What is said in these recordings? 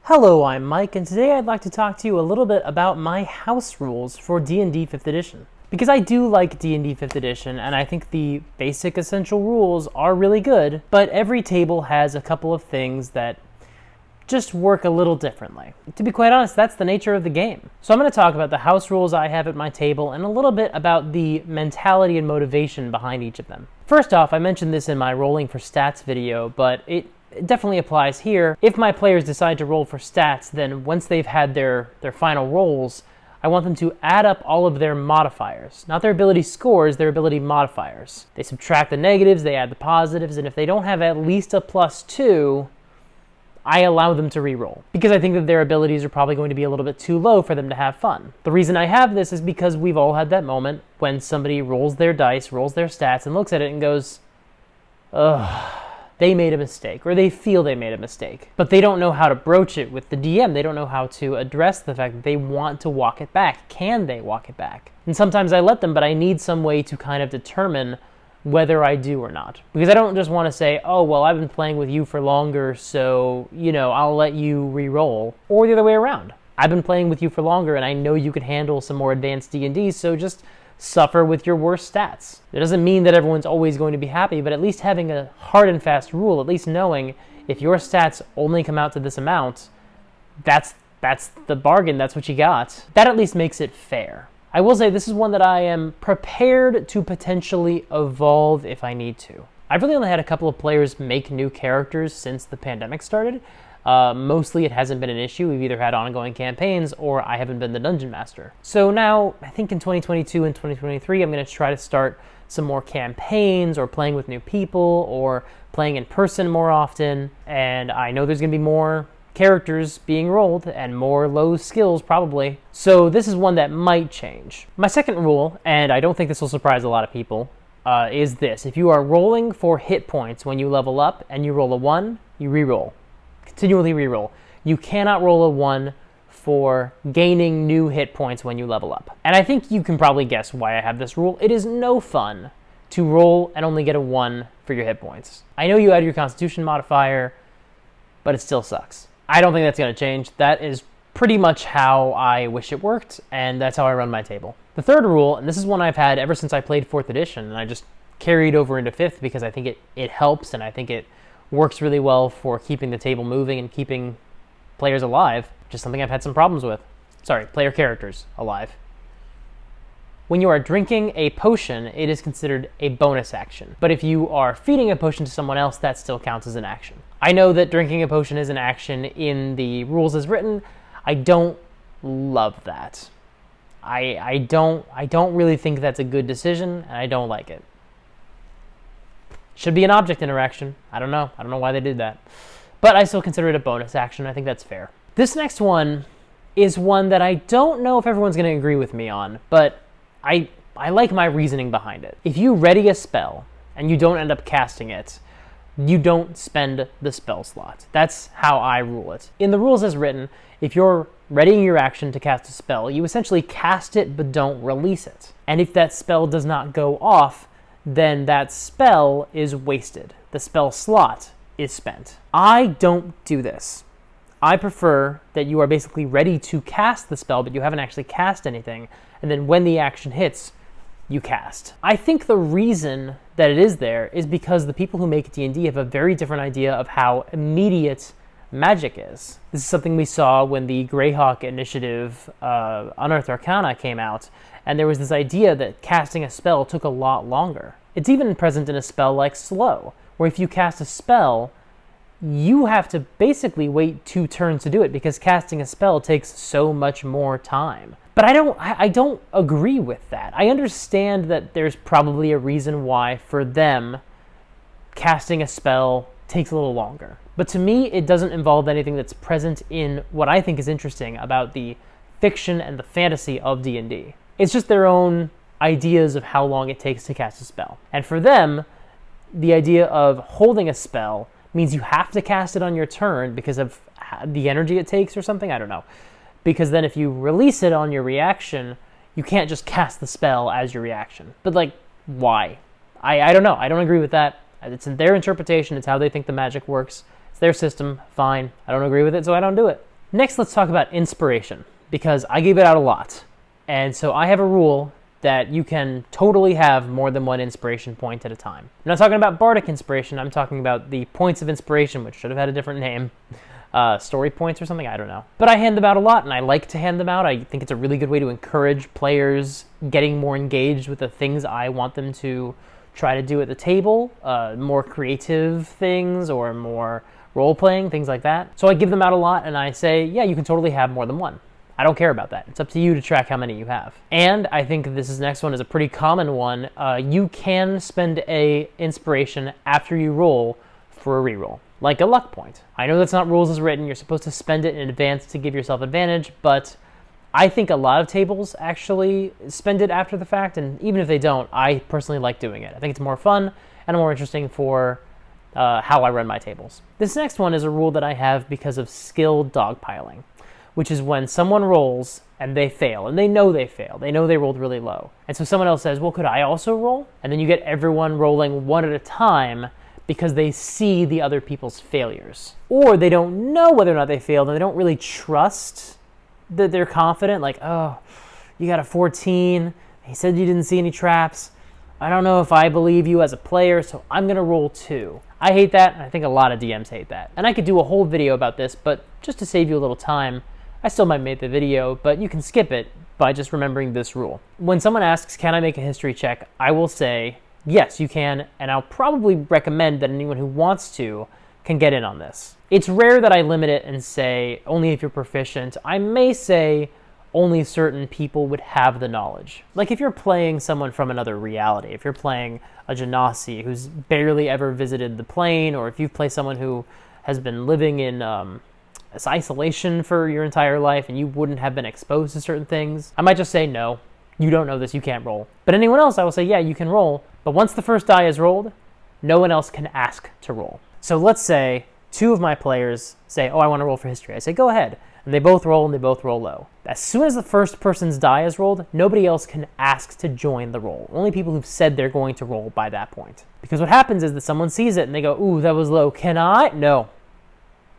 Hello, I'm Mike, and today I'd like to talk to you a little bit about my house rules for D&D 5th edition. Because I do like D&D 5th edition, and I think the basic essential rules are really good, but every table has a couple of things that just work a little differently. To be quite honest, that's the nature of the game. So I'm going to talk about the house rules I have at my table and a little bit about the mentality and motivation behind each of them. First off, I mentioned this in my rolling for stats video, but it definitely applies here. If my players decide to roll for stats, then once they've had their final rolls, I want them to add up all of their modifiers. Not their ability scores, their ability modifiers. They subtract the negatives, they add the positives, and if they don't have at least a +2, I allow them to reroll, because I think that their abilities are probably going to be a little bit too low for them to have fun. The reason I have this is because we've all had that moment when somebody rolls their dice, rolls their stats, and looks at it and goes, ugh, they made a mistake, or they feel they made a mistake. But they don't know how to broach it with the DM. They don't know how to address the fact that they want to walk it back. Can they walk it back? And sometimes I let them, but I need some way to kind of determine whether I do or not. Because I don't just want to say, oh, well, I've been playing with you for longer, so, I'll let you re-roll. Or the other way around. I've been playing with you for longer, and I know you can handle some more advanced D&D, so just suffer with your worst stats. It doesn't mean that everyone's always going to be happy, but at least having a hard and fast rule, at least knowing if your stats only come out to this amount, that's the bargain, that's what you got. That at least makes it fair. I will say this is one that I am prepared to potentially evolve if I need to. I've really only had a couple of players make new characters since the pandemic started. Mostly it hasn't been an issue. We've either had ongoing campaigns or I haven't been the dungeon master. So now, I think in 2022 and 2023, I'm going to try to start some more campaigns or playing with new people or playing in person more often. And I know there's going to be more characters being rolled and more low skills probably. So this is one that might change. My second rule, and I don't think this will surprise a lot of people, is this. If you are rolling for hit points when you level up and you roll a 1, you re-roll. Continually reroll. You cannot roll a 1 for gaining new hit points when you level up. And I think you can probably guess why I have this rule. It is no fun to roll and only get a 1 for your hit points. I know you add your Constitution modifier, but it still sucks. I don't think that's going to change. That is pretty much how I wish it worked, and that's how I run my table. The third rule, and this is one I've had ever since I played 4th edition, and I just carried over into 5th because I think it helps, and I think it works really well for keeping the table moving and keeping players alive, just something I've had some problems with. Sorry, player characters alive. When you are drinking a potion, it is considered a bonus action. But if you are feeding a potion to someone else, that still counts as an action. I know that drinking a potion is an action in the rules as written. I don't love that. I don't really think that's a good decision, and I don't like it. Should be an object interaction. I don't know why they did that. But I still consider it a bonus action. I think that's fair. This next one is one that I don't know if everyone's going to agree with me on, but I like my reasoning behind it. If you ready a spell and you don't end up casting it, you don't spend the spell slot. That's how I rule it. In the rules as written, if you're readying your action to cast a spell, you essentially cast it but don't release it. And if that spell does not go off, then that spell is wasted. The spell slot is spent. I don't do this. I prefer that you are basically ready to cast the spell, but you haven't actually cast anything, and then when the action hits, you cast. I think the reason that it is there is because the people who make D&D have a very different idea of how immediate magic is. This is something we saw when the Greyhawk initiative, Unearthed Arcana, came out, and there was this idea that casting a spell took a lot longer. It's even present in a spell like Slow, where if you cast a spell, you have to basically wait 2 turns to do it because casting a spell takes so much more time. But I don't agree with that. I understand that there's probably a reason why, for them, casting a spell takes a little longer. But to me, it doesn't involve anything that's present in what I think is interesting about the fiction and the fantasy of D&D. It's just their own ideas of how long it takes to cast a spell. And for them, the idea of holding a spell means you have to cast it on your turn because of the energy it takes or something, I don't know. Because then if you release it on your reaction, you can't just cast the spell as your reaction. But why? I don't know. I don't agree with that. It's in their interpretation. It's how they think the magic works. It's their system. Fine. I don't agree with it, so I don't do it. Next, let's talk about inspiration, because I gave it out a lot. And so I have a rule that you can totally have more than one inspiration point at a time. I'm not talking about bardic inspiration, I'm talking about the points of inspiration, which should have had a different name. Story points or something, I don't know. But I hand them out a lot, and I like to hand them out. I think it's a really good way to encourage players getting more engaged with the things I want them to try to do at the table, more creative things or more role-playing, things like that. So I give them out a lot, and I say, yeah, you can totally have more than one. I don't care about that. It's up to you to track how many you have. And I think next one is a pretty common one. You can spend a inspiration after you roll for a reroll, like a luck point. I know that's not rules as written. You're supposed to spend it in advance to give yourself advantage, but I think a lot of tables actually spend it after the fact, and even if they don't, I personally like doing it. I think it's more fun and more interesting for how I run my tables. This next one is a rule that I have because of skill dogpiling, which is when someone rolls and they fail, and they know they failed. They know they rolled really low. And so someone else says, well, could I also roll? And then you get everyone rolling one at a time because they see the other people's failures. Or they don't know whether or not they failed, and they don't really trust that they're confident, like, oh, you got a 14. He said you didn't see any traps. I don't know if I believe you as a player, so I'm going to roll 2. I hate that, and I think a lot of DMs hate that. And I could do a whole video about this, but just to save you a little time, I still might make the video, but you can skip it by just remembering this rule. When someone asks, can I make a history check, I will say, yes, you can, and I'll probably recommend that anyone who wants to can get in on this. It's rare that I limit it and say, only if you're proficient. I may say only certain people would have the knowledge. Like if you're playing someone from another reality, if you're playing a Genasi who's barely ever visited the plane, or if you play someone who has been living in isolation for your entire life and you wouldn't have been exposed to certain things, I might just say, no, you don't know this, you can't roll. But anyone else, I will say, yeah, you can roll. But once the first die is rolled, no one else can ask to roll. So let's say 2 of my players say, oh, I want to roll for history. I say, go ahead. And they both roll, and they both roll low. As soon as the first person's die is rolled, nobody else can ask to join the roll. Only people who've said they're going to roll by that point. Because what happens is that someone sees it and they go, ooh, that was low. Can I? No.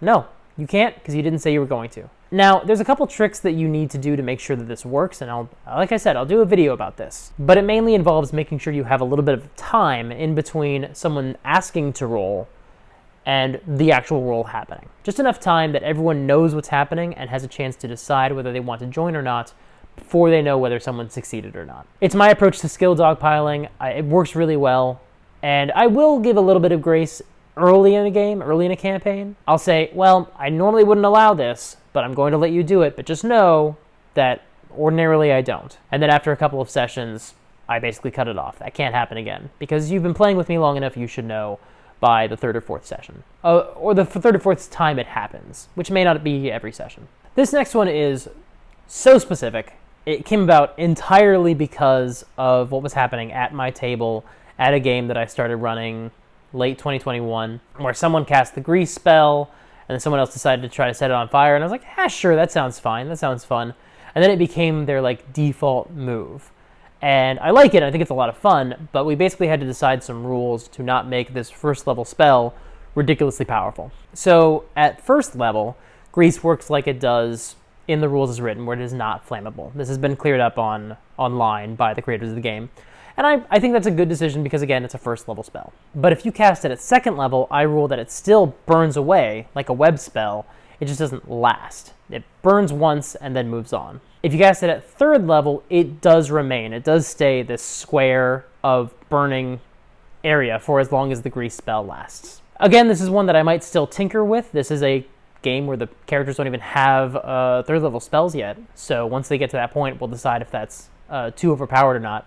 No, you can't, because you didn't say you were going to. Now, there's a couple tricks that you need to do to make sure that this works, and like I said, I'll do a video about this. But it mainly involves making sure you have a little bit of time in between someone asking to roll and the actual roll happening. Just enough time that everyone knows what's happening and has a chance to decide whether they want to join or not before they know whether someone succeeded or not. It's my approach to skill dogpiling. It works really well, and I will give a little bit of grace early in a game, early in a campaign. I'll say, well, I normally wouldn't allow this, but I'm going to let you do it, but just know that ordinarily I don't. And then after a couple of sessions, I basically cut it off. That can't happen again, because you've been playing with me long enough, you should know by the 3rd or 4th session, or the 3rd or 4th time it happens, which may not be every session. This next one is so specific. It came about entirely because of what was happening at my table at a game that I started running late 2021, where someone cast the grease spell, and then someone else decided to try to set it on fire, and I was like, yeah, sure, that sounds fine, that sounds fun. And then it became their default move. And I like it, I think it's a lot of fun, but we basically had to decide some rules to not make this first level spell ridiculously powerful. So at first level, grease works like it does in the rules as written, where it is not flammable. This has been cleared up online by the creators of the game. And I think that's a good decision because, again, it's a first level spell. But if you cast it at 2nd level, I rule that it still burns away like a web spell. It just doesn't last. It burns once and then moves on. If you cast it at 3rd level, it does remain. It does stay this square of burning area for as long as the grease spell lasts. Again, this is one that I might still tinker with. This is a game where the characters don't even have 3rd level spells yet. So once they get to that point, we'll decide if that's too overpowered or not.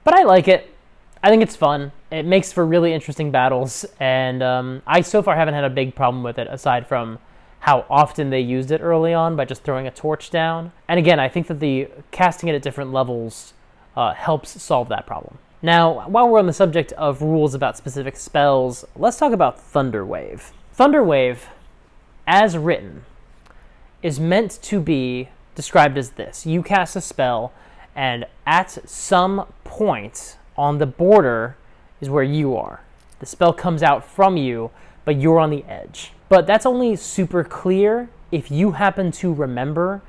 But I like it. I think it's fun. It makes for really interesting battles, and I so far haven't had a big problem with it, aside from how often they used it early on by just throwing a torch down. And again, I think that the casting it at different levels helps solve that problem. Now, while we're on the subject of rules about specific spells, let's talk about Thunderwave. Thunderwave, as written, is meant to be described as this. You cast a spell, and at some point on the border is where you are. The spell comes out from you, but you're on the edge. But that's only super clear if you happen to remember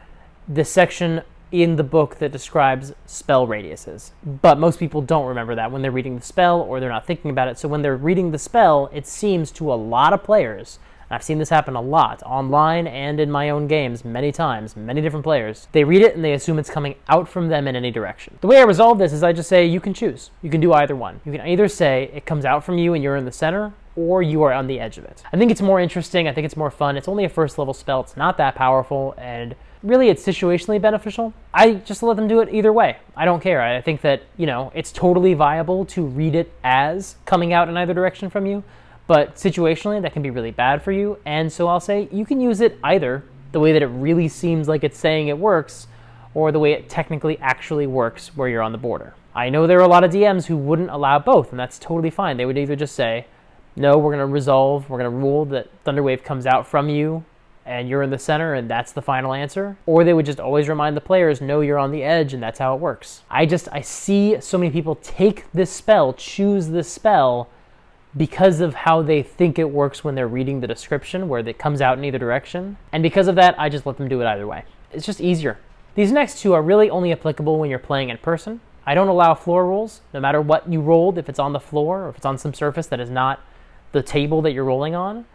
the section in the book that describes spell radiuses. But most people don't remember that when they're reading the spell, or they're not thinking about it. So when they're reading the spell, it seems to a lot of players, and I've seen this happen a lot online and in my own games many times, many different players, they read it and they assume it's coming out from them in any direction. The way I resolve this is I just say you can choose. You can do either one. You can either say it comes out from you and you're in the center, or you are on the edge of it. I think it's more interesting. I think it's more fun. It's only a first level spell. It's not that powerful, and really it's situationally beneficial. I just let them do it either way. I don't care. I think that, it's totally viable to read it as coming out in either direction from you, but situationally that can be really bad for you. And so I'll say you can use it either the way that it really seems like it's saying it works, or the way it technically actually works where you're on the border. I know there are a lot of DMs who wouldn't allow both, and that's totally fine. They would either just say, no, we're going to rule that Thunderwave comes out from you and you're in the center and that's the final answer. Or they would just always remind the players, no, you're on the edge and that's how it works. I see so many people take this spell, choose this spell, because of how they think it works when they're reading the description, where it comes out in either direction. And because of that, I just let them do it either way. It's just easier. These next two are really only applicable when you're playing in person. I don't allow floor rolls, no matter what you rolled, if it's on the floor or if it's on some surface that is not the table that you're rolling on,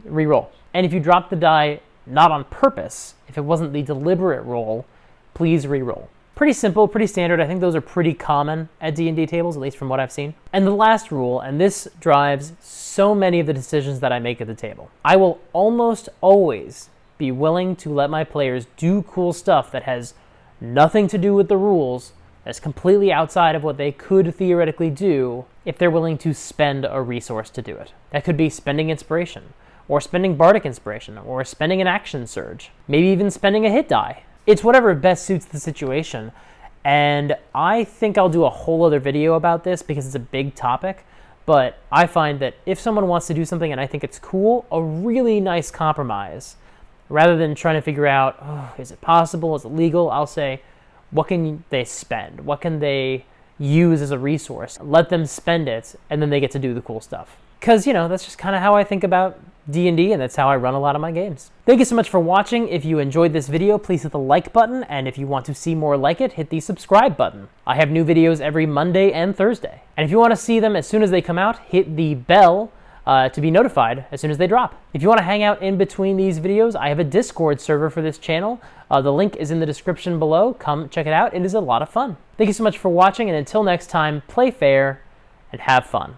reroll. And if you drop the die not on purpose, if it wasn't the deliberate roll, please reroll. Pretty simple, pretty standard. I think those are pretty common at D&D tables, at least from what I've seen. And the last rule, and this drives so many of the decisions that I make at the table. I will almost always be willing to let my players do cool stuff that has nothing to do with the rules, that's completely outside of what they could theoretically do, if they're willing to spend a resource to do it. That could be spending inspiration, or spending bardic inspiration, or spending an action surge, maybe even spending a hit die. It's whatever best suits the situation, and I think I'll do a whole other video about this because it's a big topic, but I find that if someone wants to do something and I think it's cool, a really nice compromise, rather than trying to figure out, is it possible, is it legal, I'll say, what can they spend? What can they use as a resource? Let them spend it, and then they get to do the cool stuff. Because, that's just kind of how I think about D&D, and that's how I run a lot of my games. Thank you so much for watching. If you enjoyed this video, please hit the like button, and if you want to see more like it, hit the subscribe button. I have new videos every Monday and Thursday. And if you want to see them as soon as they come out, hit the bell to be notified as soon as they drop. If you want to hang out in between these videos, I have a Discord server for this channel. The link is in the description below. Come check it out. It is a lot of fun. Thank you so much for watching, and until next time, play fair and have fun.